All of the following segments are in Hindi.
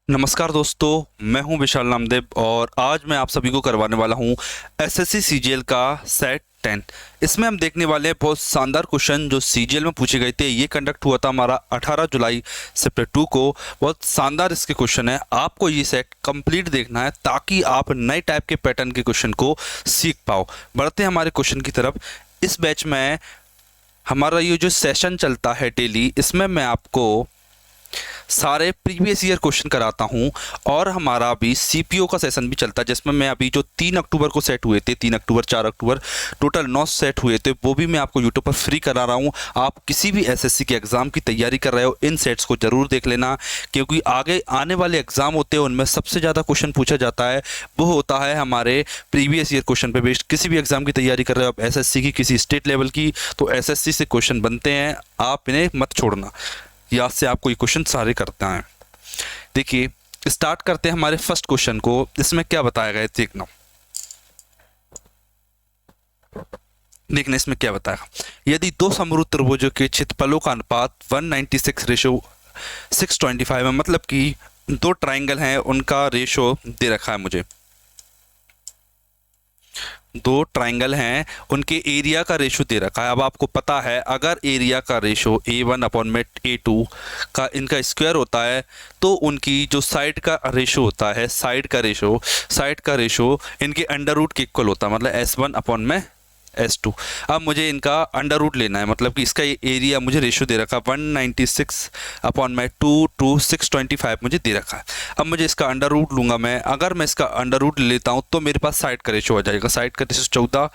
नमस्कार दोस्तों, मैं हूं विशाल नामदेव और आज मैं आप सभी को करवाने वाला हूं एसएससी सीजीएल का सेट 10। इसमें हम देखने वाले हैं बहुत शानदार क्वेश्चन जो सीजीएल में पूछे गए थे। ये कंडक्ट हुआ था हमारा 18 जुलाई सेप्टर 2 को। बहुत शानदार इसके क्वेश्चन है। आपको ये सेट कंप्लीट देखना है ताकि आप नए टाइप के पैटर्न के क्वेश्चन को सीख पाओ। बढ़ते हैं हमारे क्वेश्चन की तरफ। इस बैच में हमारा ये जो सेशन चलता है डेली, इसमें मैं आपको सारे प्रीवियस ईयर क्वेश्चन कराता हूं और हमारा अभी सीपीओ का सेशन भी चलता है जिसमें मैं अभी जो 3 अक्टूबर को सेट हुए थे, 3 अक्टूबर 4 अक्टूबर टोटल 9 सेट हुए थे, वो भी मैं आपको यूट्यूब पर फ्री करा रहा हूं। आप किसी भी एसएससी के एग्ज़ाम की तैयारी कर रहे हो, इन सेट्स को ज़रूर देख लेना, क्योंकि आगे आने वाले एग्ज़ाम होते हैं उनमें सबसे ज़्यादा क्वेश्चन पूछा जाता है वो होता है हमारे प्रीवियस ईयर क्वेश्चन पे बेस्ड। किसी भी एग्ज़ाम की तैयारी कर रहे हो आप, एसएससी की, किसी स्टेट लेवल की, तो एसएससी से क्वेश्चन बनते हैं, आप इन्हें मत छोड़ना। याद से आपको ये क्वेश्चन सारे करते हैं। देखिए, स्टार्ट करते हैं हमारे फर्स्ट क्वेश्चन को। इसमें क्या बताया गया है देखना। देखना इसमें क्या बताया। यदि दो समरूप त्रिभुजों के क्षेत्रफलों का अनुपात 196:625 है, मतलब कि दो ट्राइंगल हैं उनका रेशो दे रखा है मुझे। दो ट्राइंगल हैं उनके एरिया का रेशो दे रखा है। अब आपको पता है अगर एरिया का रेशो A1/A2 का इनका स्क्वायर होता है तो उनकी जो साइड का रेशो होता है, साइड का रेशो इनके अंडर रूट के इक्वल होता है, मतलब S1/S2। अब मुझे इनका अंडर रूट लेना है, मतलब कि इसका एरिया मुझे रेशो दे रखा है 196/2 टू 625 मुझे दे रखा है। अब मुझे इसका अंडर रूट लूंगा मैं। अगर मैं इसका अंडर रूट लेता हूं तो मेरे पास साइड का रेशो आ जाएगा। साइड का रेशो 14,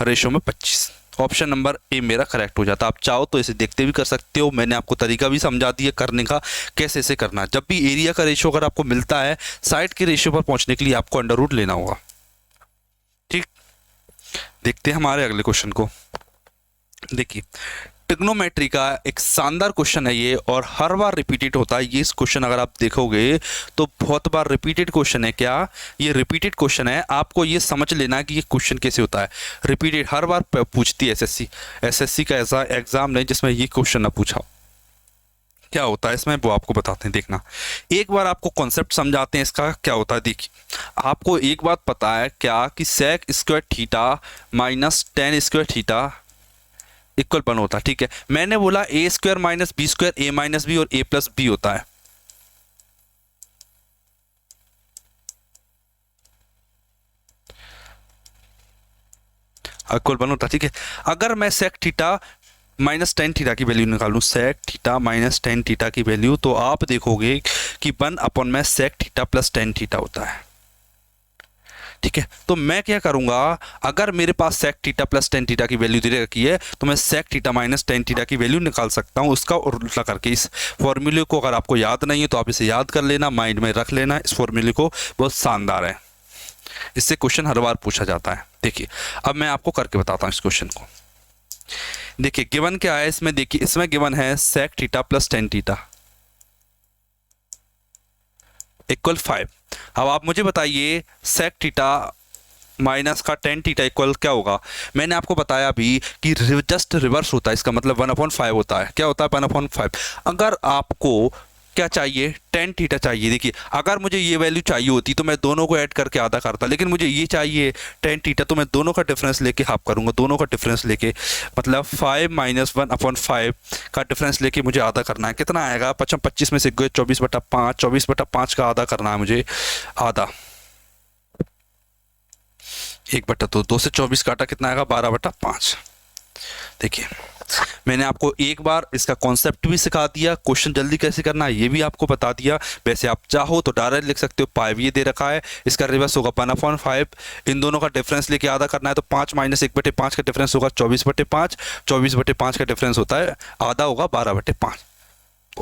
रेशो में 25। ऑप्शन नंबर ए मेरा करेक्ट हो जाता है। आप चाहो तो इसे देखते भी कर सकते हो, मैंने आपको तरीका भी समझा दिया करने का, कैसे इसे करना है। जब भी एरिया का रेशो अगर आपको मिलता है, साइड के रेशो पर पहुंचने के लिए आपको अंडर रूट लेना होगा। ठीक, देखते हैं हमारे अगले क्वेश्चन को। देखिए, ट्रिग्नोमेट्री का एक शानदार क्वेश्चन है ये, और हर बार रिपीटेड होता है ये। इस क्वेश्चन अगर आप देखोगे तो बहुत बार रिपीटेड क्वेश्चन है। क्या ये रिपीटेड क्वेश्चन है? आपको ये समझ लेना है कि ये क्वेश्चन कैसे होता है। रिपीटेड हर बार पूछती है एसएससी का ऐसा एग्जाम नहीं जिसमें ये क्वेश्चन ना पूछा हो। क्या होता है इसमें वो आपको बताते हैं, देखना। एक बार आपको कॉन्सेप्ट समझाते हैं इसका क्या होता है। देखिए, आपको एक बात पता है क्या कि sec square theta minus tan square theta equal 1 होता है। ठीक है, मैंने बोला A² - B² A-B और A+B होता है। इक्वल 1 होता है। ठीक है, अगर मैं sec theta minus ten theta की वैल्यू निकालूं, sec theta minus ten theta की वैल्यू, तो आप देखोगे कि 1/में sec theta plus ten theta होता है। ठीक है, तो मैं क्या करूंगा, अगर मेरे पास sec theta plus ten theta की वैल्यू दे रखी है तो मैं sec theta minus ten theta की वैल्यू निकाल सकता हूं उसका उल्टा करके। इस फॉर्मूले को अगर आपको याद नहीं है तो आप इसे याद कर लेना, माइंड में रख लेना इस फॉर्मूले को, बहुत शानदार है। इससे क्वेश्चन हर बार पूछा जाता है। देखिए, अब मैं आपको करके बताता हूँ इस क्वेश्चन को। देखिए, गिवन क्या है इसमें। देखिए, इसमें गिवन है sec theta plus ten theta equal 5। अब आप मुझे बताइए सेक थीटा माइनस का टेन थीटा इक्वल क्या होगा। मैंने आपको बताया अभी कि जस्ट रिवर्स होता है, इसका मतलब 1/5 होता है। क्या होता है 1/5। अगर आपको क्या चाहिए, टेन थीटा चाहिए। देखिए, अगर मुझे ये वैल्यू चाहिए होती तो मैं दोनों को ऐड करके आधा करता, लेकिन मुझे ये चाहिए टेन थीटा, तो मैं दोनों का डिफरेंस लेके हाफ करूंगा। दोनों का डिफरेंस लेके मतलब 5 - 1/5 का डिफरेंस लेके मुझे आधा करना है। कितना आएगा, 25 में से 24/5, 24/5 का आधा करना है मुझे, आधा 1/2, 2 से 24 काटा कितना आएगा, 12/5। देखिए, मैंने आपको एक बार इसका कॉन्सेप्ट भी सिखा दिया, क्वेश्चन जल्दी कैसे करना है ये भी आपको बता दिया। वैसे आप चाहो तो डायरेक्ट लिख सकते हो, 5 ये दे रखा है, इसका रिवर्स होगा 1/5। इन दोनों का डिफरेंस लेके आधा करना है तो 5 - 1/5 का डिफरेंस होगा 24/5। 24/5 का डिफरेंस होता है आधा, होगा 12/5।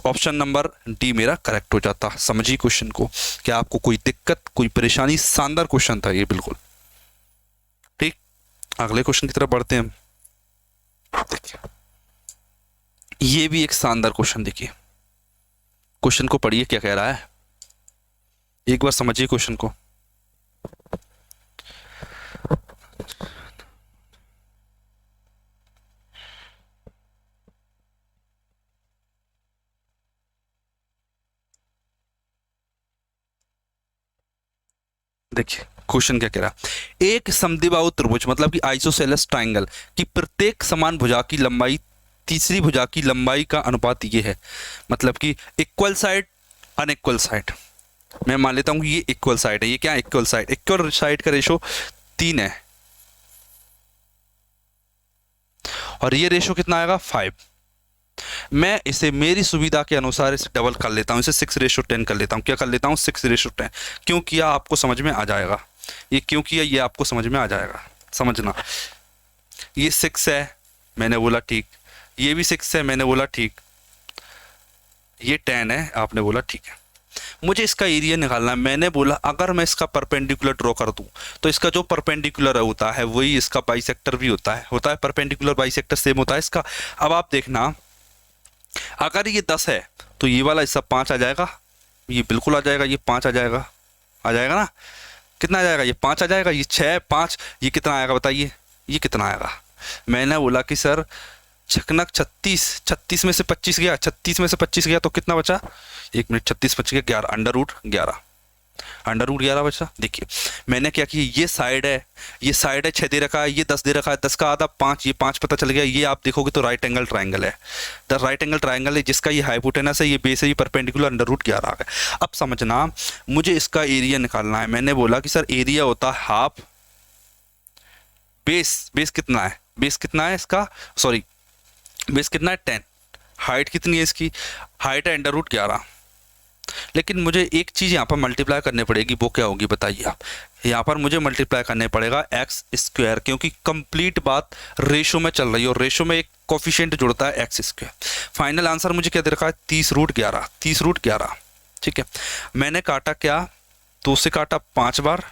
ऑप्शन नंबर डी मेरा करेक्ट हो जाता। समझिए क्वेश्चन को, क्या आपको कोई दिक्कत, कोई परेशानी? शानदार क्वेश्चन था ये, बिल्कुल ठीक। अगले क्वेश्चन की तरफ बढ़ते हैं हम। देखिए, ये भी एक शानदार क्वेश्चन। देखिए, क्वेश्चन को पढ़िए क्या कह रहा है, एक बार समझिए क्वेश्चन को। देखिए क्वेश्चन क्या कह रहा है, एक समद्विबाहु त्रिभुज मतलब कि आइसोसेलेस ट्रायंगल की प्रत्येक समान भुजा की लंबाई तीसरी भुजा की लंबाई का अनुपात ये है। मतलब कि इक्वल साइड अनइक्वल साइड, मैं मान लेता हूँ कि ये इक्वल साइड है। ये क्या है? Equal side. इक्वल साइड का रेशो 3 है और ये रेशो कितना आएगा? 5। मैं इसे मेरी सुविधा के अनुसार इसे डबल कर लेता हूँ, इसे 6:10 कर लेता हूँ। क्या कर लेता हूँ? 6:10। क्यों किया आपको समझ में आ जाएगा। ये क्यों किया ये आपको समझ में आ जाएगा, समझना। ये 6 है, मैंने बोला ठीक। ये भी 6 है, मैंने बोला ठीक। ये 10 है, आपने बोला ठीक है। मुझे इसका एरिया निकालना है। मैंने बोला अगर मैं इसका परपेंडिकुलर ड्रॉ कर दूं तो इसका जो परपेंडिकुलर होता है वही इसका बाइसेक्टर भी होता है परपेंडिकुलर बाइसेक्टर सेम होता है इसका। अब आप देखना, अगर ये 10 है तो ये वाला हिस्सा 5 आ जाएगा, ये बिल्कुल आ जाएगा, ये 5 आ जाएगा ना। कितना आ जाएगा? ये 5 आ जाएगा, ये 6 5, ये कितना आएगा बताइए? ये कितना आएगा? मैंने बोला कि सर छकनक 36 में से 25 गया, 36 में से 25 गया तो कितना बचा? 1 मिनट, 36 25 गया 11, अंडर रूट 11 बचा। देखिए मैंने क्या किया, ये साइड है, ये साइड है 6 दे रखा है, ये 10 दे रखा है, 10 का आधा 5, ये 5 पता चल गया। ये आप देखोगे तो राइट एंगल ट्राइंगल है, द राइट एंगल ट्राइंगल है जिसका ये हाइपोटेनस है, ये बेस है, ये परपेंडिकुलर, अंडर रूट 11 आ गया। अब समझना, मुझे इसका एरिया निकालना है। मैंने बोला कि सर एरिया होता है हाफ बेस कितना है? बेस कितना है इसका? सॉरी, बेस कितना है? 10। हाइट कितनी है इसकी? हाइट है अंडर रूट 11। लेकिन मुझे एक चीज़ यहाँ पर मल्टीप्लाई करनी पड़ेगी, वो क्या होगी बताइए आप? यहाँ पर मुझे मल्टीप्लाई करने पड़ेगा x², क्योंकि कंप्लीट बात रेशो में चल रही है और रेशो में एक कोफिशिएंट जुड़ता है x²। फाइनल आंसर मुझे क्या दे रखा है? 30√11। ठीक है, मैंने काटा क्या? 2 से काटा 5 बार,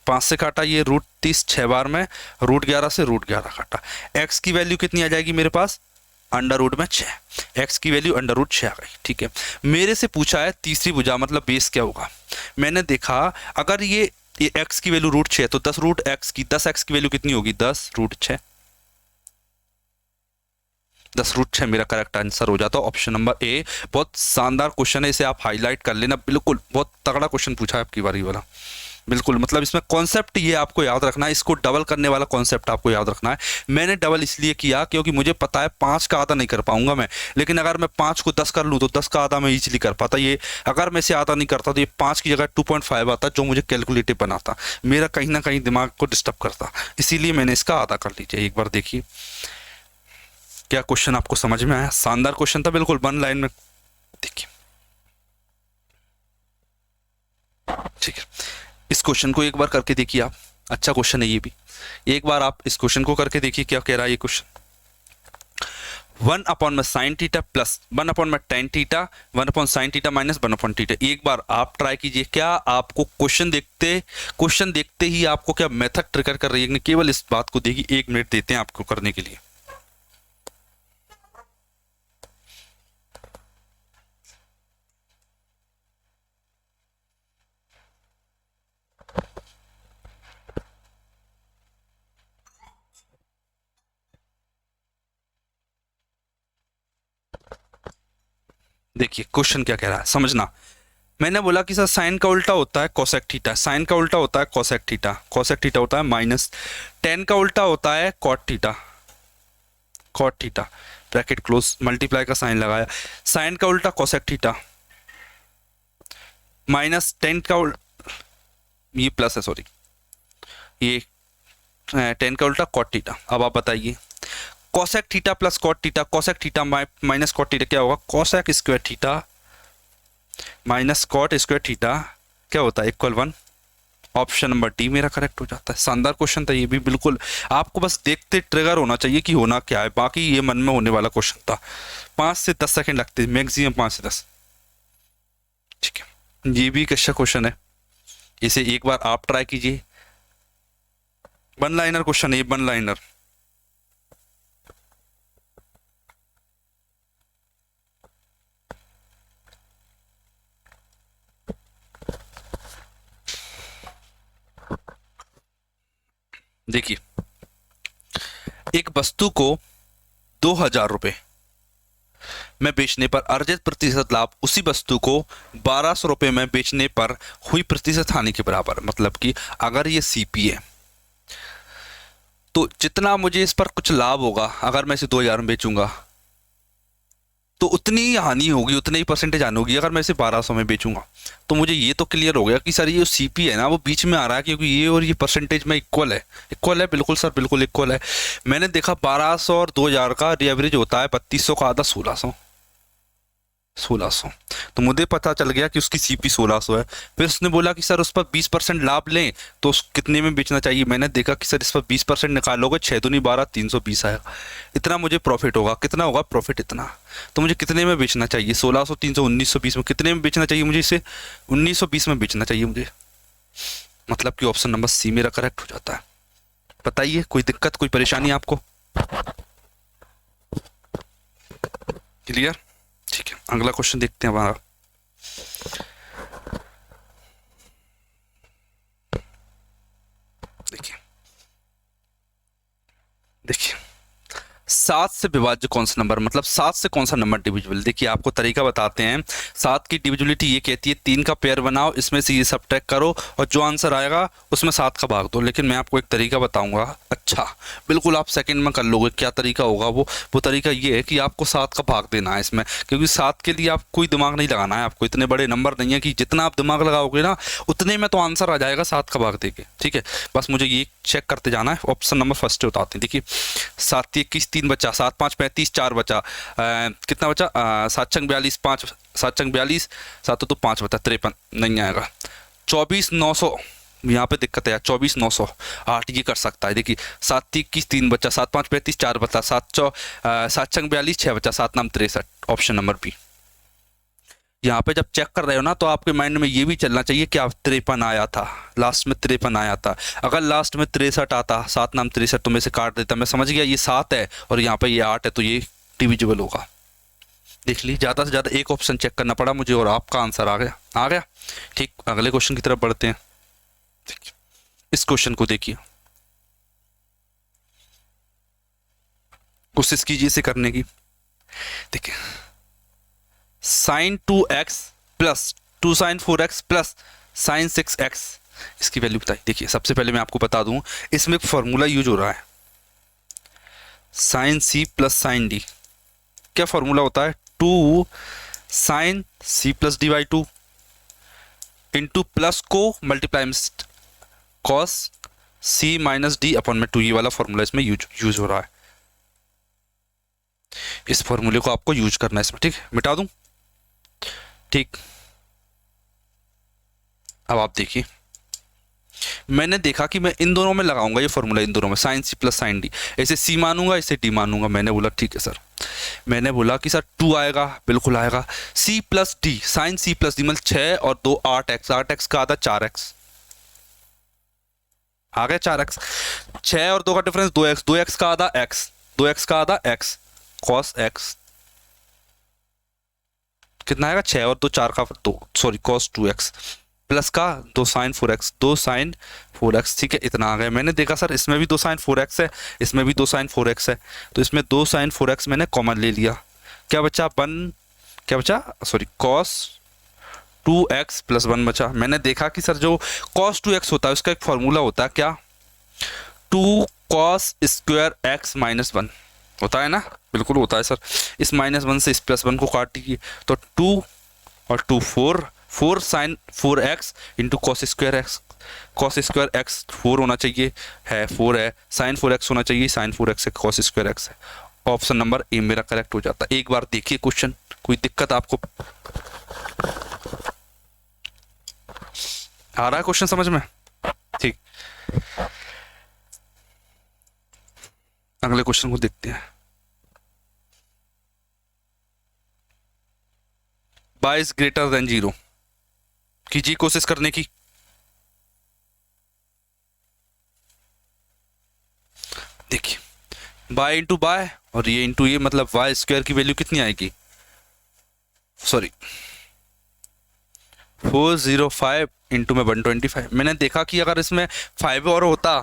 5 से काटा ये √30 6 बार में, √11 से √11 काटा। x की वैल्यू कितनी आ जाएगी मेरे पास? √6। x की वैल्यू √6 आ गई। ठीक है, मेरे से पूछा है तीसरी भुजा मतलब बेस क्या होगा। मैंने देखा अगर ये x की वैल्यू √6 है तो 10x की वैल्यू कितनी होगी? 10√6। 10√6 मेरा करेक्ट आंसर हो जाता है ऑप्शन नंबर ए। बहुत शानदार क्वेश्चन है, इसे आप हाईलाइट कर लेना। बिल्कुल बहुत तगड़ा क्वेश्चन पूछा है आपकी बारी वाला। बिल्कुल, मतलब इसमें कॉन्सेप्ट ये आपको याद रखना है, इसको डबल करने वाला कॉन्सेप्ट आपको याद रखना है। मैंने डबल इसलिए किया क्योंकि मुझे पता है 5 का आधा नहीं कर पाऊंगा मैं, लेकिन अगर मैं 5 को 10 कर लूँ तो 10 का आधा मैं इजीली कर पाता। ये अगर मैं इसे आधा नहीं करता तो ये 5 की जगह 2.5 आता, जो मुझे कैलकुलेटिव बनाता, मेरा कहीं ना कहीं दिमाग को डिस्टर्ब करता। इसीलिए मैंने इसका आधा कर लीजिए। एक बार देखिए क्या क्वेश्चन आपको समझ में आया? शानदार क्वेश्चन था, बिल्कुल 1 लाइन में। देखिए ठीक है, इस क्वेश्चन को एक बार करके देखिए आप। अच्छा क्वेश्चन है ये भी, एक बार आप इस क्वेश्चन को करके देखिए क्या कह रहा है ये question. 1/sin θ plus 1/tan θ 1/sin θ minus 1/θ। एक बार आप ट्राई कीजिए, क्या आपको क्वेश्चन देखते ही आपको क्या मेथड ट्रिगर कर रही है? केवल इस बात को देखिए, 1 मिनट देते हैं आपको करने के लिए। देखिए क्वेश्चन क्या कह रहा है, समझना। मैंने बोला कि सर साइन का उल्टा होता है कोसेक थीटा, साइन का उल्टा होता है कोसेक थीटा होता है माइनस, टेन का उल्टा होता है cot theta, bracket close, multiply का साइन लगाया। साइन का उल्टा कोसेक थीटा माइनस टेन का ये प्लस है, सॉरी, ये 10 का उल्टा कॉट थीटा। अब आप बताइए, cosec theta plus cot theta, cosec theta minus cot theta क्या होगा? Cosec square theta minus cot square theta क्या होता है? इक्वल 1। ऑप्शन नंबर डी मेरा करेक्ट हो जाता है। शानदार क्वेश्चन था ये भी, बिल्कुल आपको बस देखते ट्रिगर होना चाहिए कि होना क्या है, बाकी ये मन में होने वाला क्वेश्चन था। 5 से 10 सेकंड लगते हैं मैक्सिमम, 5 से 10। ठीक है, ये भी एक अच्छा क्वेश्चन है, इसे एक बार आप ट्राई कीजिए। 1 लाइनर क्वेश्चन है, 1 लाइनर। देखिए, एक वस्तु को 2000 रुपये में बेचने पर अर्जित प्रतिशत लाभ उसी वस्तु को 1200 रुपये में बेचने पर हुई प्रतिशत हानि के बराबर। मतलब कि अगर ये सीपी है तो जितना मुझे इस पर कुछ लाभ होगा, अगर मैं इसे 2000 में बेचूंगा तो उतनी ही हानि होगी, उतनी ही परसेंटेज हानि होगी अगर मैं इसे 1200 में बेचूंगा। तो मुझे ये तो क्लियर हो गया कि सर ये सीपी है ना वो बीच में आ रहा है, क्योंकि ये और ये परसेंटेज में इक्वल है। इक्वल है बिल्कुल सर, बिल्कुल इक्वल है। मैंने देखा 1200 और 2000 का एवरेज होता है 3200 का आधा 1600। तो मुझे पता चल गया कि उसकी सीपी 1600 है। फिर उसने बोला कि सर उस पर 20% लाभ लें तो कितने में बेचना चाहिए। मैंने देखा कि सर इस पर 20% निकालोगे 6 दूनी 12 320 आएगा, इतना मुझे प्रॉफिट होगा। कितना होगा प्रॉफिट इतना, तो मुझे कितने में बेचना चाहिए 1600 300 1920 में कितने में बेचना चाहिए मुझे, इसे 1920 में बेचना चाहिए मुझे। मतलब कि ऑप्शन नंबर सी मेरा करेक्ट हो जाता है। बताइए कोई दिक्कत कोई परेशानी आपको? क्लियर? ठीक है, अगला क्वेश्चन देखते हैं हमारा। देखिए देखिए 7 से विभाज्य कौन सा नंबर, मतलब 7 से कौन सा नंबर डिविजिबल। देखिए आपको तरीका बताते हैं। 7 की डिविजिबिलिटी ये कहती है 3 का पेयर बनाओ, इसमें से ये सब्ट्रैक्ट करो और जो आंसर आएगा उसमें 7 का भाग दो। लेकिन मैं आपको एक तरीका बताऊंगा, अच्छा बिल्कुल आप सेकंड में कर लोगे। क्या तरीका होगा वो तरीका ये है कि आपको 7 का भाग देना है इसमें, क्योंकि 7 के लिए आप कोई दिमाग नहीं लगाना है। आपको इतने बड़े नंबर नहीं है कि जितना आप दिमाग लगाओगे ना उतने में तो आंसर आ जाएगा 7 का भाग देके। ठीक है, बस मुझे ये चेक करते जाना है। ऑप्शन नंबर फर्स्ट बताते हैं। देखिए 7 21 3 बचा, 7 5 35 4 बचा, कितना बचा 7 छंग 42 5 7 छंग 42 7 तो 5 बचा 53 नहीं आएगा। 24 900 यहाँ पे दिक्कत है यार, 24 900 8 ये कर सकता है। देखिए 7 21 3 बचा, 7 5 35 4 बचा, 7 छंग 42 6 बचा, 7 नाम 63। Option number B. यहाँ पे जब चेक कर रहे हो ना तो आपके माइंड में ये भी चलना चाहिए कि आप 53 आया था, लास्ट में 53 आया था। अगर लास्ट में 63 आता, 7 नाम 63, तो मैं से काट देता। मैं समझ गया ये 7 है और यहाँ पे ये 8 है, तो ये डिविजिबल होगा। देख ली, ज़्यादा से ज़्यादा एक ऑप्शन चेक करना पड़ा मुझे और आपका आंसर आ गया। ठीक, अगले क्वेश्चन की तरफ बढ़ते हैं। इस क्वेश्चन को देखिए, कोशिश कीजिए इसे करने की। देखिए sin 2x plus 2 sin 4x plus sin 6x, इसकी वैल्यू बताइए। देखिए सबसे पहले मैं आपको बता दूं, इसमें एक फॉर्मूला यूज हो रहा है sin c plus sin d। क्या फॉर्मूला होता है? 2 sin c plus D by 2 into plus को multiply cos c minus D upon में 2। ये वाला फॉर्मूला इसमें यूज हो रहा है। इस फॉर्मूले को आपको यूज करना है इसमें। ठीक है, मिटा दूं? ठीक, अब आप देखिए, मैंने देखा कि मैं इन दोनों में लगाऊंगा ये फॉर्मूला, इन दोनों में sine C plus sine D. ऐसे सी मानूंगा, इसे डी मानूंगा। मैंने बोला ठीक है सर, मैंने बोला कि सर 2 आएगा, बिल्कुल आएगा। C plus D, sine C plus D मतलब 6 और 2 8x, 8x का आधा 4x आ गया 4x। 6 और 2 का डिफरेंस 2x, 2x का आधा x, 2x का आधा x cos x कितना आएगा 6 और 2 4 का 2 सॉरी cos 2x प्लस का 2 sin 4x, 2 sin 4x। ठीक है, इतना आ गया। मैंने देखा सर इसमें भी 2 sin 4x है, इसमें भी 2 sin 4x है, तो इसमें 2 sin 4x मैंने कॉमन ले लिया। क्या बचा 1, क्या बचा सॉरी cos 2x प्लस 1 बचा। मैंने देखा कि सर जो cos 2x होता है उसका एक फॉर्मूला होता है, क्या 2 cos स्क्वायर x माइनस 1 होता है ना, बिल्कुल होता है सर। इस -1 से इस +1 को काट दीजिए तो 2 और 2 4 sin 4x into cos square x 4 होना चाहिए, है 4 है। sin 4x होना चाहिए, sin 4x है, cos स्क्वायर x है। ऑप्शन नंबर ए मेरा करेक्ट हो जाता है। एक बार देखिए क्वेश्चन, कोई दिक्कत आपको आ रहा है क्वेश्चन समझ में? ठीक, अगले क्वेश्चन को देखते हैं। y इज ग्रेटर देन 0, कीजिए कोशिश करने की। देखिए y इंटू बाय और ये इंटू ये, मतलब y स्क्वायर की वैल्यू कितनी आएगी, सॉरी 405 इंटू में 125। मैंने देखा कि अगर इसमें 5 और होता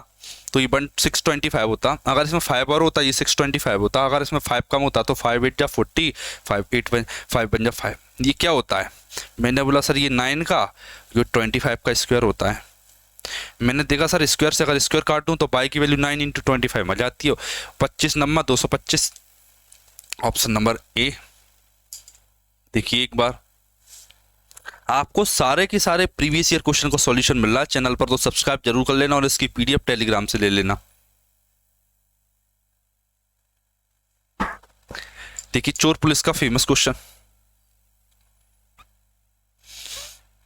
तो ये 625 होता, अगर इसमें 5 और होता ये 625 होता, अगर इसमें 5 कम होता तो 5 8 जा 40, 5 8 5 बन जा 5। ये क्या होता है? मैंने बोला सर ये 9 का जो 25 का स्क्वायर होता है। मैंने देखा सर स्क्वायर से अगर स्क्वायर काट दूं तो पाई की वैल्यू 9 इंटू 25 आ जाती हो 25 नंबर 225। Option number A. देखिए एक बार आपको सारे के सारे प्रीवियस ईयर क्वेश्चन का सॉल्यूशन मिल रहा है चैनल पर, तो सब्सक्राइब जरूर कर लेना और इसकी पीडीएफ टेलीग्राम से ले लेना। देखिए चोर पुलिस का फेमस क्वेश्चन,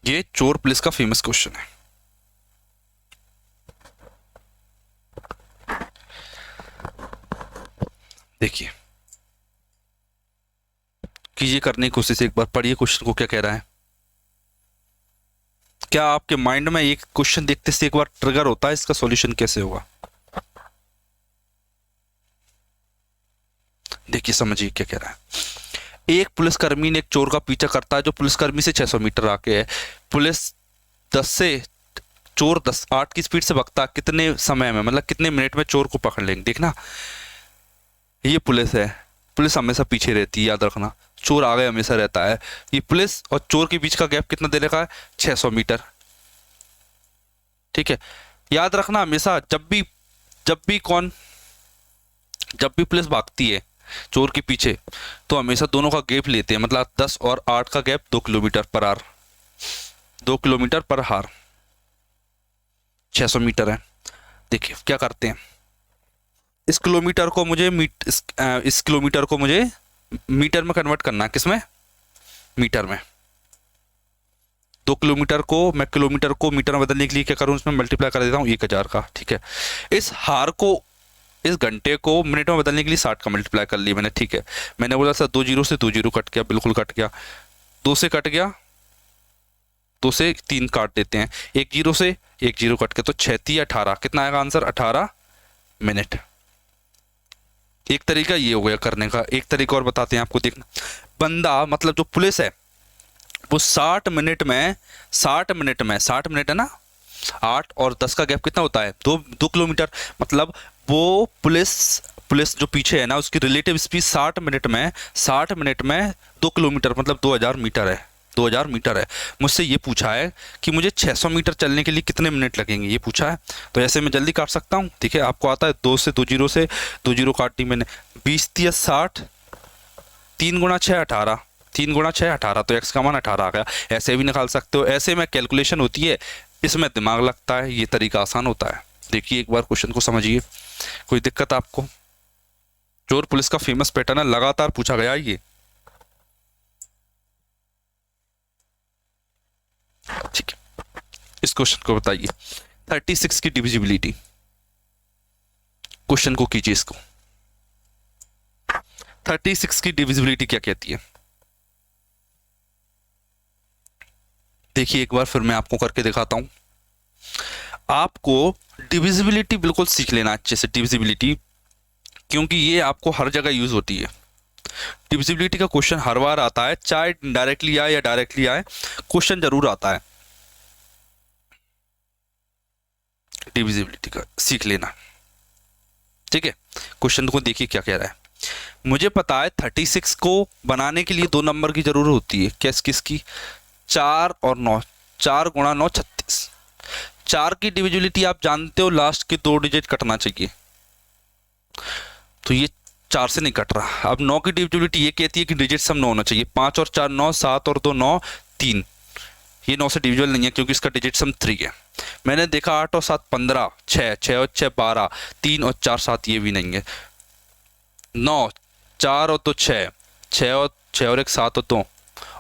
ये चोर पुलिस का फेमस क्वेश्चन है। देखिए कीजिए करने की कोशिश, एक बार पढ़िए क्वेश्चन को क्या कह रहा है। क्या आपके माइंड में एक क्वेश्चन देखते से एक बार ट्रिगर होता है इसका सॉल्यूशन कैसे होगा? देखिए समझिए क्या कह रहा है। एक पुलिसकर्मी ने एक चोर का पीछा करता है जो पुलिसकर्मी से 600 मीटर आके है। पुलिस 10 से चोर 8 की स्पीड से भागता, कितने समय में मतलब कितने मिनट में चोर को पकड़ लेंगे? देखना ये पुलिस है, पुलिस हमेशा पीछे रहती है, याद रखना। चोर आगे हमेशा रहता है। ये पुलिस और चोर के बीच का गैप कितना दे रखा है? 600 मीटर। ठीक है, याद रखना हमेशा जब भी पुलिस भागती है चोर के पीछे तो हमेशा दोनों का गैप लेते हैं, मतलब 10 और 8 का gap 2 kilometre per hour, 2 kilometre per hour, 600 metre है। देखिए क्या करते हैं, इस किलोमीटर को मुझे इस किलोमीटर को मुझे मीटर में कन्वर्ट करना है। किसमें? मीटर में। 2 किलोमीटर को मैं किलोमीटर को मीटर में बदलने के लिए क्या करूं, इसमें मल्टीप्लाई कर देता हूं 1000 का। ठीक है, इस हार को इस घंटे को मिनट में बदलने के लिए 60 का मल्टीप्लाई कर लिया मैंने। ठीक है, मैंने बोला सर 2 जीरो से 2 जीरो कट गया, बिल्कुल कट गया। 2 से कट गया, 2 से 3 काट देते हैं, 1 जीरो से 1 जीरो कट के तो 6 3 18, कितना आएगा आंसर? 18 मिनट। एक तरीका ये हो गया करने का। एक तरीका और बताते हैं आपको, देखना। बंदा मतलब जो पुलिस है वो 60 मिनट में 60 मिनट है ना, 8 और 10 का गैप कितना होता है? 2 किलोमीटर। मतलब वो पुलिस जो पीछे है ना उसकी रिलेटिव स्पीड 60 मिनट में 2 किलोमीटर मतलब 2000 मीटर है। 2000 मीटर है। मुझसे ये पूछा है कि मुझे 600 मीटर चलने के लिए कितने मिनट लगेंगे, ये पूछा है। तो ऐसे मैं जल्दी काट सकता हूँ। ठीक है, आपको आता है 2 से 2 जीरो से 2 जीरो काट दी मैंने। 20 3 60, 3 गुणा 6 18, 3 गुणा 6 18, तो x का मान 18 आ गया। ऐसे भी निकाल सकते हो, ऐसे में कैलकुलेशन होती है, इसमें दिमाग लगता है, ये तरीका आसान होता है। देखिए एक बार क्वेश्चन को समझिए, कोई दिक्कत आपको? चोर पुलिस का फेमस पैटर्न है, लगातार पूछा गया ये। ठीक है, इस क्वेश्चन को बताइए 36 की डिविजिबिलिटी। क्वेश्चन को कीजिए इसको, 36 की डिविजिबिलिटी क्या कहती है? देखिए एक बार फिर मैं आपको करके दिखाता हूं। आपको डिविजिबिलिटी बिल्कुल सीख लेना अच्छे से, डिविजिबिलिटी, क्योंकि ये आपको हर जगह यूज होती है। डिविजिबिलिटी का क्वेश्चन हर बार आता है, चाहे डायरेक्टली आए या डायरेक्टली आए, क्वेश्चन जरूर आता है। डिविजिबिलिटी का सीख लेना। ठीक है, क्वेश्चन को देखिए क्या कह रहा है। मुझे पता है 36 को बनाने के लिए 2 नंबर की जरूरत होती है। किसकी? 4 और 9। 4 गुणा 9 36। 4 की डिविजिबिलिटी आप जानते हो, लास्ट के 2 डिजिट कटना चाहिए, तो ये 4 से नहीं कट रहा। अब 9 की डिविजिबिलिटी ये कहती है कि डिजिट सम 9 होना चाहिए। 5 और 4 9, 7 और 2 9 3। ये 9 से डिविजिबल नहीं है क्योंकि इसका डिजिट सम 3 है। मैंने देखा 8 और 7 15, 6 6 और 6 12, 3 और 4 7, ये भी नहीं है। 9 4 और 2 6, 6 और 1 7 और 2,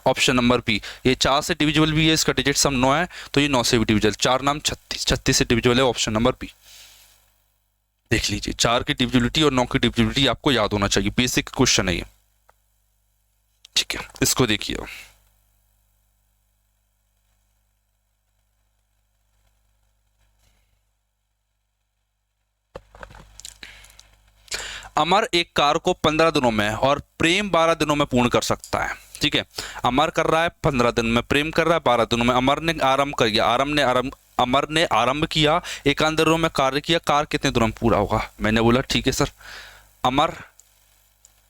ऑप्शन नंबर बी। ये 4 से डिविजिबल भी है, इसका डिजिट सम 9 है, तो ये 9 से भी डिविजिबल। 4 नाम 36, 36 से डिविजिबल है, ऑप्शन नंबर बी। देख लीजिए, 4 की डिविजिबिलिटी और 9 की डिविजिबिलिटी आपको याद होना चाहिए, बेसिक क्वेश्चन है ये। ठीक है, इसको देखिए। अमर एक कार को 15 दिनों में और प्रेम 12 दिनों में पूर्ण कर सकता है। ठीक है। अमर कर रहा है 15 दिन में, प्रेम कर रहा है 12 दिनों में। अमर ने आरंभ कर दिया, अमर ने आरंभ किया 51 दिनों में कार्य किया, कार्य कितने दिनों में पूरा होगा? मैंने बोला ठीक है सर, अमर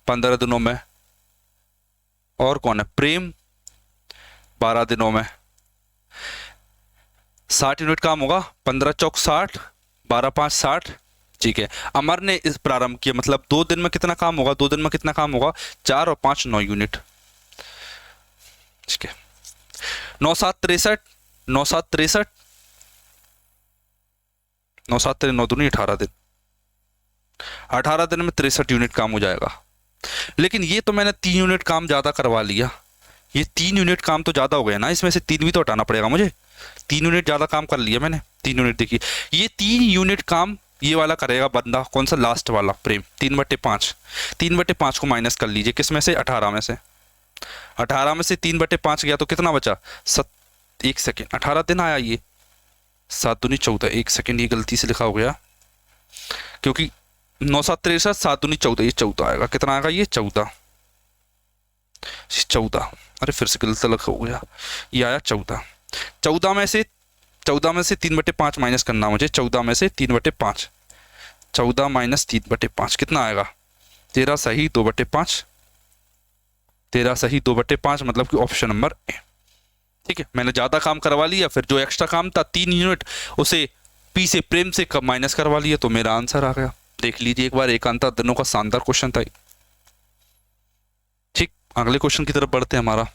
15 दिनों में, और कौन है? प्रेम 12 दिनों में। 60 यूनिट काम होगा, 15 चौक 60, 12 5 60। ठीक है, अमर ने इस प्रारंभ किया, मतलब 2 दिन में कितना काम होगा? 2 दिन में कितना काम होगा? 4 और 5 9 यूनिट। ठीक है, 9 7 63, 9 7 63, 9 7 3 9 दूनी 18 दिन, 18 दिन में 63 यूनिट काम हो जाएगा। लेकिन ये तो मैंने 3 यूनिट काम ज्यादा करवा लिया, ये 3 यूनिट काम तो ज्यादा हो गया ना, इसमें से 3 भी तो हटाना पड़ेगा मुझे। 3 यूनिट ज्यादा काम कर लिया मैंने, 3 यूनिट। देखिए ये 3 यूनिट काम ये वाला करेगा बंदा, कौन सा? लास्ट वाला, प्रेम। 3/5, 3/5 को माइनस कर लीजिए, किस में से? 18 में से। 18 में से 3/5 गया तो कितना बचा? 1 सेकेंड, 18 दिन आया ये, 7 दूनी 14, 1 सेकेंड, ये गलती से लिखा हो गया, क्योंकि 9 7 63, 7 दूनी 14, ये 14 आएगा। कितना आएगा ये? 14, 14। अरे फिर से गलत अलग हो गया, ये आया 14। 14 में से 3/5 माइनस करना मुझे, 14 में से 3/5, 14 माइनस 3/5 कितना आएगा? 13 सही 2/5, 13 सही 2/5, मतलब कि ऑप्शन नंबर ए। ठीक है, मैंने ज्यादा काम करवा लिया, फिर जो एक्स्ट्रा काम था 3 यूनिट, उसे पी से, प्रेम से माइनस करवा लिया, तो मेरा आंसर आ गया। देख लीजिए एक बार, एकांतर दिनों का शानदार क्वेश्चन था। ठीक, अगले क्वेश्चन की तरफ बढ़ते हैं। हमारा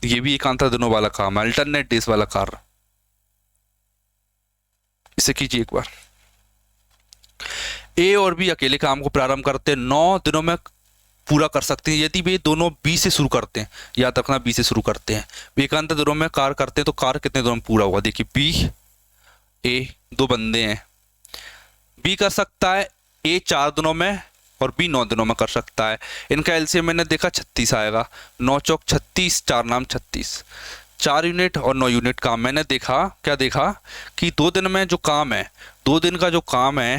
ये भी एकांतर दिनों वाला काम, अल्टरनेट डेज वाला कार्य। इसे कीजिए एक बार। ए और बी अकेले काम को प्रारंभ करते हैं, 9 दिनों में पूरा कर सकते हैं यदि वे दोनों बी से शुरू करते हैं। याद रखना, बी से शुरू करते हैं। वे एकांतर दिनों में कार्य करते हैं, तो कार्य कितने दिनों में पूरा होगा? देखिए बी ए, 2 बंदे हैं, बी कर सकता है ए 4 दिनों में और बी 9 दिनों में कर सकता है। इनका एलसीएम मैंने देखा 36 आएगा, 9 चौक 36, 4 नाम 36, 4 यूनिट और 9 यूनिट काम। मैंने देखा, क्या देखा कि 2 दिन में जो काम है, 2 दिन का जो काम है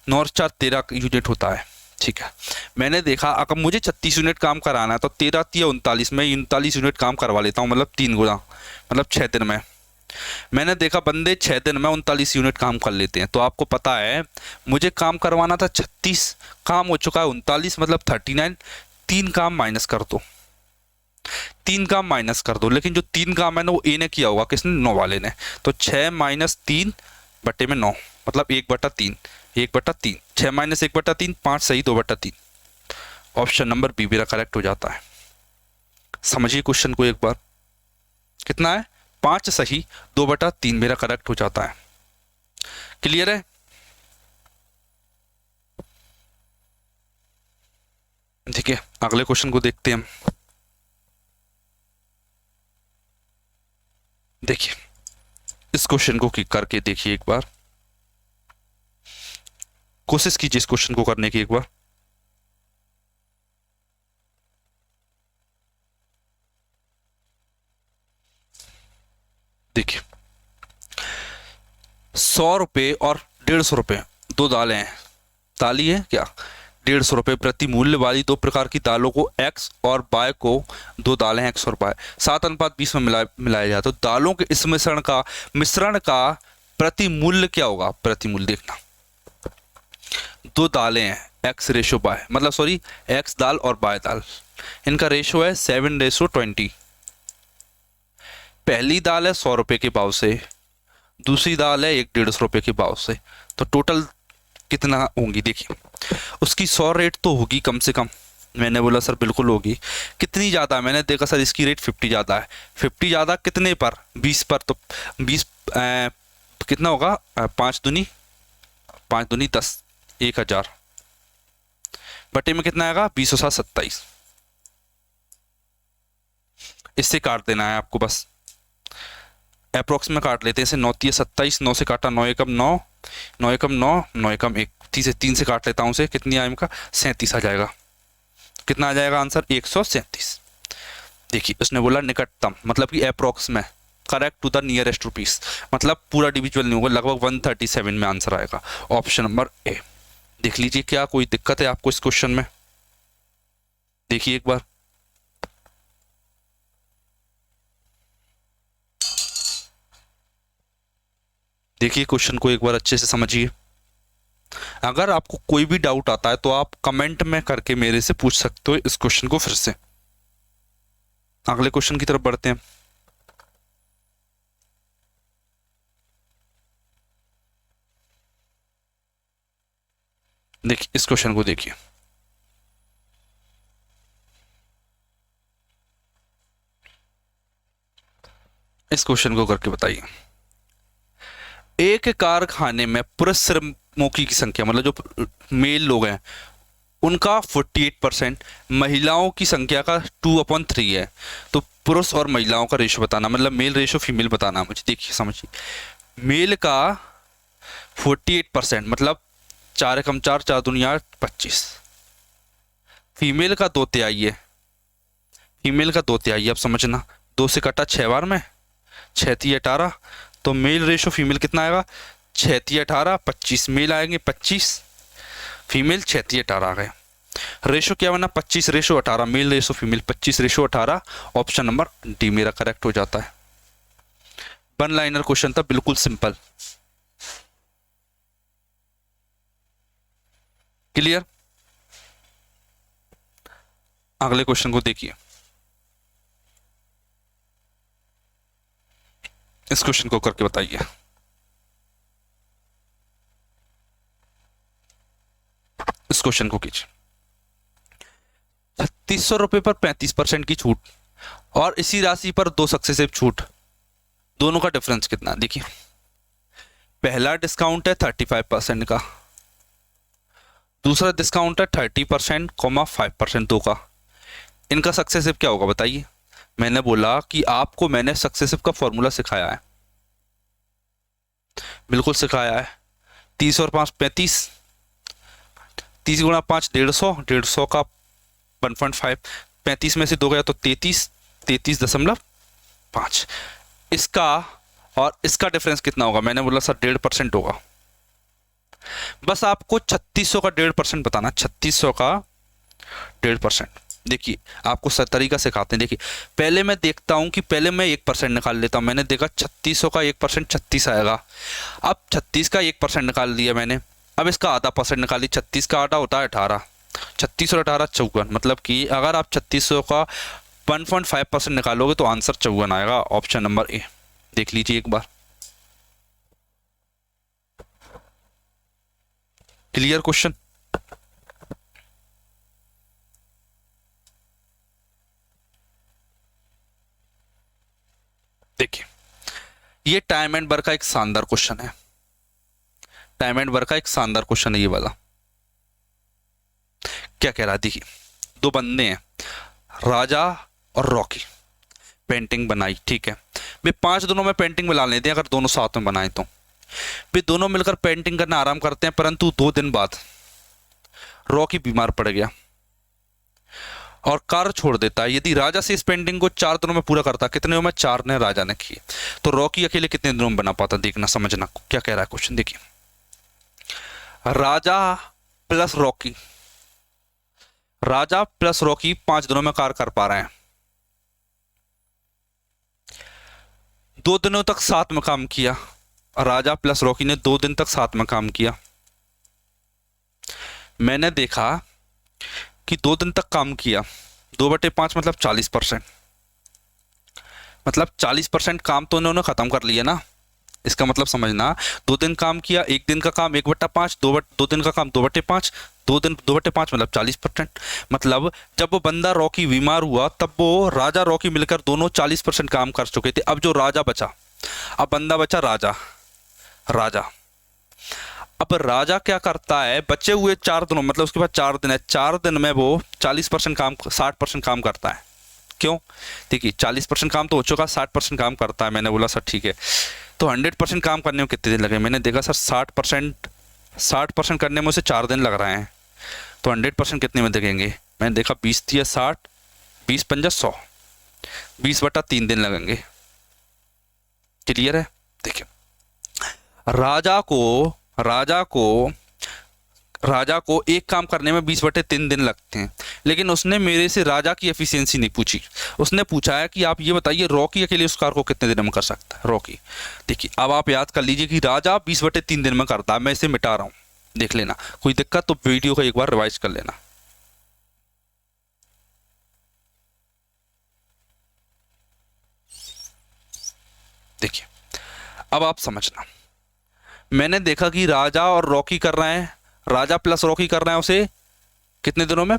9 और 4 13 यूनिट होता है। ठीक है, मैंने देखा अगर मुझे 36 यूनिट काम कराना है तो 13 3 39 में 39 यूनिट काम करवा लेता हूँ, मतलब 3 गुना, मतलब 6 दिन में। मैंने देखा बंदे 6 दिन में 39 यूनिट काम कर लेते हैं। तो आपको पता है मुझे काम करवाना था 36, काम हो चुका है 39, मतलब 39। 3 काम माइनस कर दो, 3 काम माइनस कर दो, लेकिन जो 3 काम है ना वो ए ने किया होगा, किसने? 9 वाले ने। तो 6 माइनस 3 बटे में 9, मतलब 1/3, 1/3, 6 माइनस 1/3, 5 सही 2/3। ऑप्शन नंबर बी मेरा करेक्ट हो जाता है। समझिए क्वेश्चन को एक बार, कितना है? 5 सही 2/3 मेरा करेक्ट हो जाता है। क्लियर है? ठीक है, अगले क्वेश्चन को देखते हैं हम। देखिए इस क्वेश्चन को करके देखिए एक बार, कोशिश कीजिए इस क्वेश्चन को करने की एक बार। देखिए 100 रुपये और 150 रुपये 2 दालें हैं, ताली है क्या? 150 रुपये प्रति मूल्य वाली 2 प्रकार की दालों को एक्स और वाई को, 2 दालें हैं एक्स और वाई, 7:20 में मिलाया जाए तो दालों के इस मिश्रण का प्रति मूल्य क्या होगा? प्रति मूल्य देखना, 2 दालें हैं एक्स रेशो वाई, मतलब सॉरी एक्स दाल और वाई दाल, इनका रेशो है 7:20। पहली दाल है 100 रुपये के भाव से, दूसरी दाल है 150 रुपये के भाव से, तो टोटल कितना होंगी? देखिए उसकी 100 रेट तो होगी कम से कम, मैंने बोला सर बिल्कुल होगी। कितनी ज़्यादा? मैंने देखा सर इसकी रेट 50 ज़्यादा है। 50 ज़्यादा कितने पर? 20 पर, तो 20 कितना होगा? 5 दूनी 10, 1000 बटे में कितना आएगा? 20 और 7 27। इससे काट देना है आपको, बस अप्रोक्स में काट लेते हैं इसे। 9 3 27, 9 से काटा 9 एकम 9, 9 एकम 9, 9 एकम 1, 3 से काट लेता हूँ उसे, कितनी आएगा का? 37 आ जाएगा। कितना आ जाएगा आंसर? 137। देखिए उसने बोला निकटतम, मतलब कि अप्रोक्स में, correct to the nearest rupees, मतलब पूरा डिविजुअल नहीं होगा, लगभग 137 में आंसर आएगा। Option number A. देख लीजिए क्या कोई दिक्कत है आपको इस क्वेश्चन में। देखिए एक बार, देखिए क्वेश्चन को एक बार अच्छे से समझिए। अगर आपको कोई भी डाउट आता है तो आप कमेंट में करके मेरे से पूछ सकते हो इस क्वेश्चन को फिर से। अगले क्वेश्चन की तरफ बढ़ते हैं। देखिए इस क्वेश्चन को देखिए, इस क्वेश्चन को करके बताइए। एक कारखाने में पुरुष श्रमिकों की संख्या, मतलब जो मेल लोग हैं उनका 48%, महिलाओं की संख्या का 2/3 है। तो पुरुष और महिलाओं का रेशो बताना, मतलब मेल रेशो फीमेल बताना मुझे। देखिए समझिए, मेल का 48% मतलब 4 एकम 4, 4 दूनी 25। फीमेल का 2/3 है, फीमेल का 2/3। अब समझना, 2 से कटा 6 बार में, 6 18। तो मेल रेशो फीमेल कितना आएगा, 6 18, 25 मेल आएंगे 25, फीमेल 6 18 आ गए। रेशो क्या बना, 25 ratio 18, male ratio female 25 ratio 18। Option number D मेरा करेक्ट हो जाता है। वन लाइनर क्वेश्चन था, बिल्कुल सिंपल। क्लियर। अगले क्वेश्चन को देखिए, इस क्वेश्चन को करके बताइए। इस क्वेश्चन को कीजिए। 3600 रुपए पर 35% की छूट और इसी राशि पर 2 सक्सेसिव छूट, दोनों का डिफरेंस कितना। देखिए पहला डिस्काउंट है 35% का, दूसरा डिस्काउंट है 30%, 5% दो का। इनका सक्सेसिव क्या होगा बताइए। मैंने बोला कि आपको मैंने सक्सेसिव का फॉर्मूला सिखाया है, बिल्कुल सिखाया है। 30 और 5 35, 30 गुणा 5 150, 150 का 1.5, 35 में से 2 गया तो 33, 33.5। इसका और इसका डिफरेंस कितना होगा, मैंने बोला सर 1.5% होगा। बस आपको 3600 का 1.5% बताना, 3600 का 1.5%। देखिए आपको तरीका सिखाते हैं। देखिए पहले मैं देखता हूं कि पहले मैं 1% निकाल लेता हूं। मैंने देखा 3600 का 1% 36 आएगा। अब 36 का 1% निकाल लिया मैंने, अब इसका आधा परसेंट निकाली। 36 का आधा होता है 18, 36 और 18 54। मतलब कि अगर आप 3600 का 1.5% निकालोगे तो आंसर 54 आएगा। ऑप्शन नंबर ए, देख लीजिए एक बार। Clear question. देखिए ये टाइम एंड वर्क का एक शानदार क्वेश्चन है, टाइम एंड वर्क का एक शानदार क्वेश्चन है ये वाला। क्या कह रहा है, देखिए दो बंदे हैं, राजा और रॉकी, पेंटिंग बनाई। ठीक है वे 5 दिनों में पेंटिंग बना लेते हैं अगर दोनों साथ में बनाए तो। वे दोनों मिलकर पेंटिंग करना आराम करते हैं, परंतु 2 दिन बाद रॉकी बीमार पड़ गया और कार्य छोड़ देता है। यदि राजा से इस पेंटिंग को 4 दिनों में पूरा करता, कितने दिनों में, 4 ने राजा ने किए, तो रॉकी अकेले कितने दिनों में बना पाता। देखना समझना क्या कह रहा है क्वेश्चन। देखिए राजा प्लस रॉकी, राजा प्लस रॉकी 5 दिनों में कार्य कर पा रहे हैं। 2 दिनों तक साथ में काम किया, राजा प्लस रॉकी ने 2 दिन तक साथ में काम किया। मैंने देखा कि 2 दिन तक काम किया, 2/5 मतलब 40%, मतलब 40% काम तो उन्होंने खत्म कर लिया ना। इसका मतलब समझना, 2 दिन काम किया, 1 दिन का काम 1/5, 2 दिन का काम 2/5, 2 दिन 2/5 मतलब 40%। मतलब जब वो बंदा रॉकी बीमार हुआ तब वो राजा रॉकी मिलकर दोनों 40% काम कर चुके थे। अब जो राजा बचा, अब बंदा बचा राजा, राजा अब राजा क्या करता है, बचे हुए 4 दिनों, मतलब उसके पास 4 दिन है, 4 दिन में वो 40% काम 60% काम करता है। क्यों, देखिए 40% काम तो हो चुका, 60% काम करता है। मैंने बोला सर ठीक है, तो 100% काम करने में कितने दिन लगे। मैंने देखा सर 60% करने में उसे 4 दिन लग रहे हैं, तो 100% कितने में देखेंगे। मैंने देखा 20 दिया 60, 20 पंजा 100, 20/3 दिन लगेंगे। क्लियर है। देखिए राजा को राजा को एक काम करने में 20/3 दिन लगते हैं, लेकिन उसने मेरे से राजा की एफिशिएंसी नहीं पूछी। उसने पूछा है कि आप ये बताइए रॉकी अकेले उस कार को कितने दिन में कर सकता है। रॉकी, देखिए अब आप याद कर लीजिए कि राजा 20/3 दिन में करता है। मैं इसे मिटा रहा हूँ, देख लेना। कोई दिक्कत तो वीडियो को एक बार रिवाइज कर लेना। देखिए अब आप समझना, मैंने देखा कि राजा और रॉकी कर रहे हैं, राजा प्लस रॉकी कर रहे हैं उसे कितने दिनों में,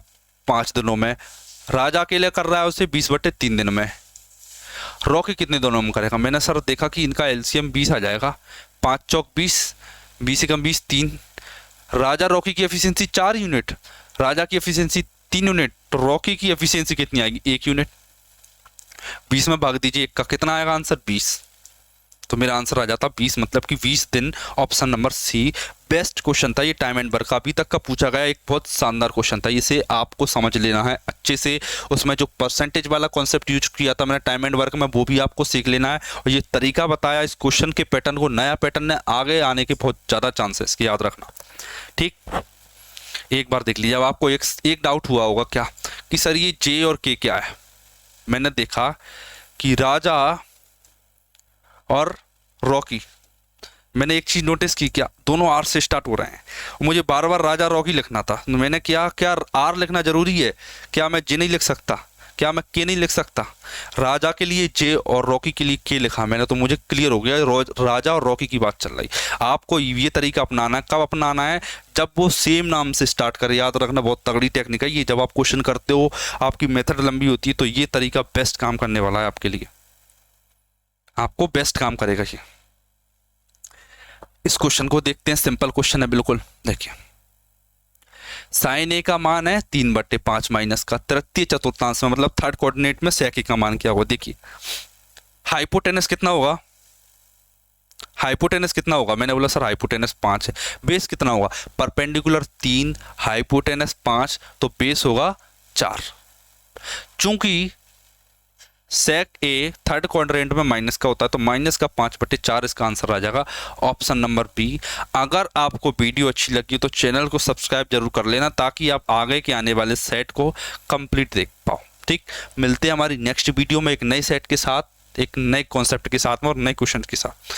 5 दिनों में। राजा अकेले कर रहा है उसे 20/3 दिन में। रॉकी कितने दिनों में करेगा? मैंने सर देखा कि इनका एलसीएम 20 आ जाएगा। 5 चौक 20, 20 से कम 20, 3। राजा रॉकी की एफिशिएंसी 4 यूनिट, राजा की एफिशिएंसी 3 यूनिट, तो रॉकी की एफिशिएंसी कितनी आएगी? 1 यूनिट। 20 में भाग दीजिए 1 का, कितना आएगा आंसर? 20। तो मेरा आंसर आ जाता 20, मतलब कि 20 दिन। Option number C best question था। ये टाइम एंड वर्क का अभी तक का पूछा गया एक बहुत शानदार क्वेश्चन था, इसे आपको समझ लेना है अच्छे से। उसमें जो परसेंटेज वाला कॉन्सेप्ट यूज किया था मैंने टाइम एंड वर्क में, वो भी आपको सीख लेना है। और ये तरीका बताया इस क्वेश्चन के पैटर्न को, नया पैटर्न है, आगे आने के बहुत ज़्यादा चांसेस, याद रखना, ठीक। एक बार देख लीजिए। अब आपको एक डाउट हुआ होगा क्या कि सर ये जे और के क्या है। मैंने देखा कि राजा और रॉकी, मैंने एक चीज नोटिस की, क्या दोनों आर से स्टार्ट हो रहे हैं। मुझे बार बार राजा रॉकी लिखना था, मैंने क्या आर लिखना जरूरी है? क्या मैं जे नहीं लिख सकता? क्या मैं के नहीं लिख सकता? राजा के लिए जे और रॉकी के लिए के लिखा मैंने, तो मुझे क्लियर हो गया राजा और रॉकी की बात चल रही। आपको ये तरीका अपनाना है। कब अपनाना है? जब वो सेम नाम से स्टार्ट करे। याद रखना, बहुत तगड़ी टेक्निक है ये। जब आप क्वेश्चन करते हो, आपकी मेथड लंबी होती है, तो ये तरीका बेस्ट काम करने वाला है आपके लिए, आपको बेस्ट काम करेगा ये। इस क्वेश्चन को देखते हैं, सिंपल क्वेश्चन है बिल्कुल। देखिए साइन ए का मान है 3/5 माइनस का तृतीय चतुर्थांश में, मतलब थर्ड कोऑर्डिनेट में सेक ए का मान क्या होगा? देखिए हाइपोटेनस कितना होगा? हाइपोटेनस कितना होगा? मैंने बोला सर हाइपोटेनस 5 है। बेस कितना होगा? परपेंडिकुलर 3, हाइपोटेनस 5, तो बेस होगा 4। चूंकि सेक ए थर्ड क्वाड्रेंट में माइनस का होता है, तो माइनस का 5/4 इसका आंसर आ जाएगा ऑप्शन नंबर बी। अगर आपको वीडियो अच्छी लगी तो चैनल को सब्सक्राइब जरूर कर लेना, ताकि आप आगे के आने वाले सेट को कंप्लीट देख पाओ, ठीक। मिलते हैं हमारी नेक्स्ट वीडियो में एक नए सेट के साथ, एक नए कॉन्सेप्ट के साथ में और नए क्वेश्चन के साथ।